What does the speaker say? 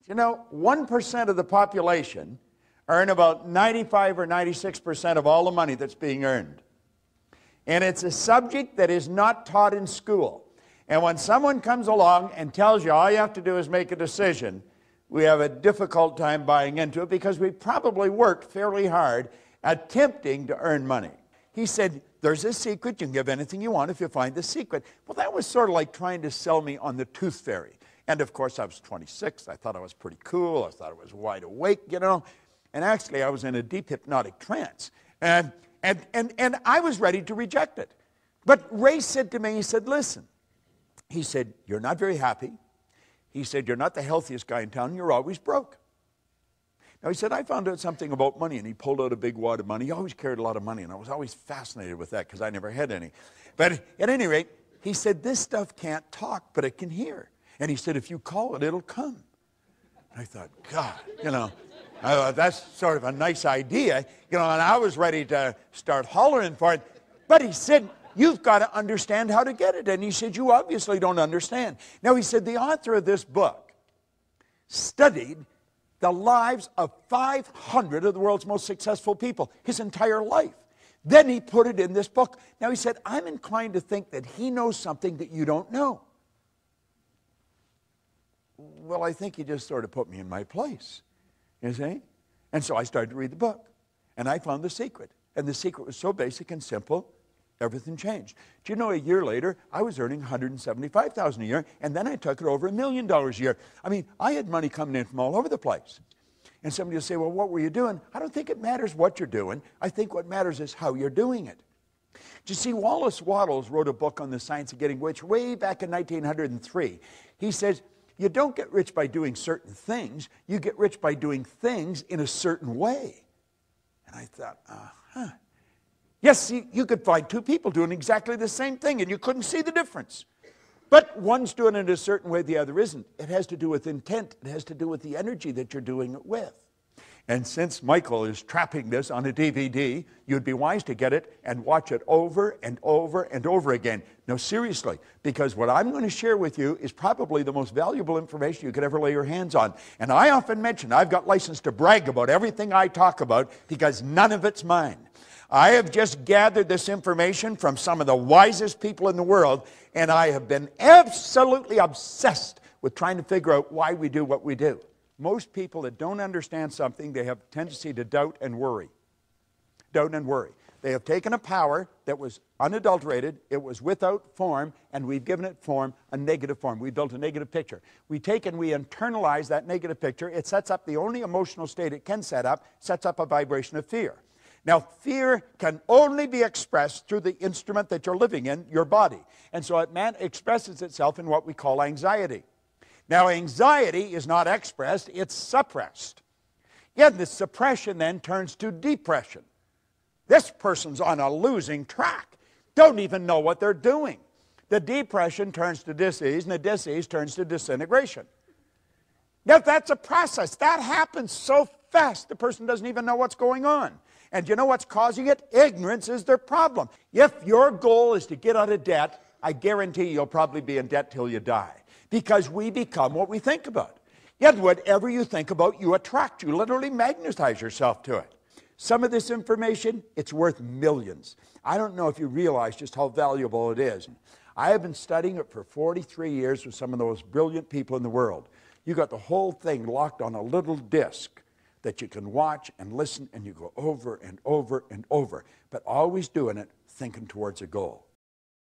You know, 1% of the population earn about 95 or 96% of all the money that's being earned. And it's a subject that is not taught in school. And when someone comes along and tells you all you have to do is make a decision, we have a difficult time buying into it because we probably worked fairly hard attempting to earn money. He said, there's a secret. You can give anything you want if you find the secret. Well, that was sort of like trying to sell me on the tooth fairy. And of course, I was 26. I thought I was pretty cool. I thought I was wide awake, you know. And actually, I was in a deep hypnotic trance. And I was ready to reject it. But Ray said to me, he said, listen. He said, you're not very happy. He said, you're not the healthiest guy in town. You're always broke. Now, he said, I found out something about money. And he pulled out a big wad of money. He always carried a lot of money. And I was always fascinated with that because I never had any. But at any rate, he said, this stuff can't talk, but it can hear. And he said, if you call it, it'll come. And I thought, God, you know, that's sort of a nice idea. You know, and I was ready to start hollering for it. But he said, you've got to understand how to get it. And he said, you obviously don't understand. Now, he said, the author of this book studied the lives of 500 of the world's most successful people, his entire life. Then he put it in this book. Now, he said, I'm inclined to think that he knows something that you don't know. Well, I think he just sort of put me in my place, you see? And so I started to read the book, and I found the secret. And the secret was so basic and simple, everything changed. Do you know, a year later, I was earning $175,000 a year, and then I took it over $1 million a year. I mean, I had money coming in from all over the place. And somebody will say, well, what were you doing? I don't think it matters what you're doing. I think what matters is how you're doing it. Do you see, Wallace Wattles wrote a book on the science of getting rich way back in 1903. He says, you don't get rich by doing certain things. You get rich by doing things in a certain way. And I thought, yes, you could find two people doing exactly the same thing, and you couldn't see the difference. But one's doing it a certain way, the other isn't. It has to do with intent. It has to do with the energy that you're doing it with. And since Michael is trapping this on a DVD, you'd be wise to get it and watch it over and over and over again. No, seriously, because what I'm going to share with you is probably the most valuable information you could ever lay your hands on. And I often mention I've got license to brag about everything I talk about because none of it's mine. I have just gathered this information from some of the wisest people in the world, and I have been absolutely obsessed with trying to figure out why we do what we do. Most people that don't understand something, they have a tendency to doubt and worry. Doubt and worry. They have taken a power that was unadulterated, it was without form, and we've given it form, a negative form. We built a negative picture. We take and we internalize that negative picture. It sets up the only emotional state it can set up, sets up a vibration of fear. Now, fear can only be expressed through the instrument that you're living in, your body. And so it expresses itself in what we call anxiety. Now, anxiety is not expressed, it's suppressed. Yet the suppression then turns to depression. This person's on a losing track, don't even know what they're doing. The depression turns to disease, and the disease turns to disintegration. Now, that's a process. That happens so fast, the person doesn't even know what's going on. And you know what's causing it? Ignorance is their problem. If your goal is to get out of debt, I guarantee you'll probably be in debt till you die. Because we become what we think about. Yet whatever you think about, you attract. You literally magnetize yourself to it. Some of this information, it's worth millions. I don't know if you realize just how valuable it is. I have been studying it for 43 years with some of the most brilliant people in the world. You got the whole thing locked on a little disc that you can watch and listen, and you go over and over and over, but always doing it thinking towards a goal.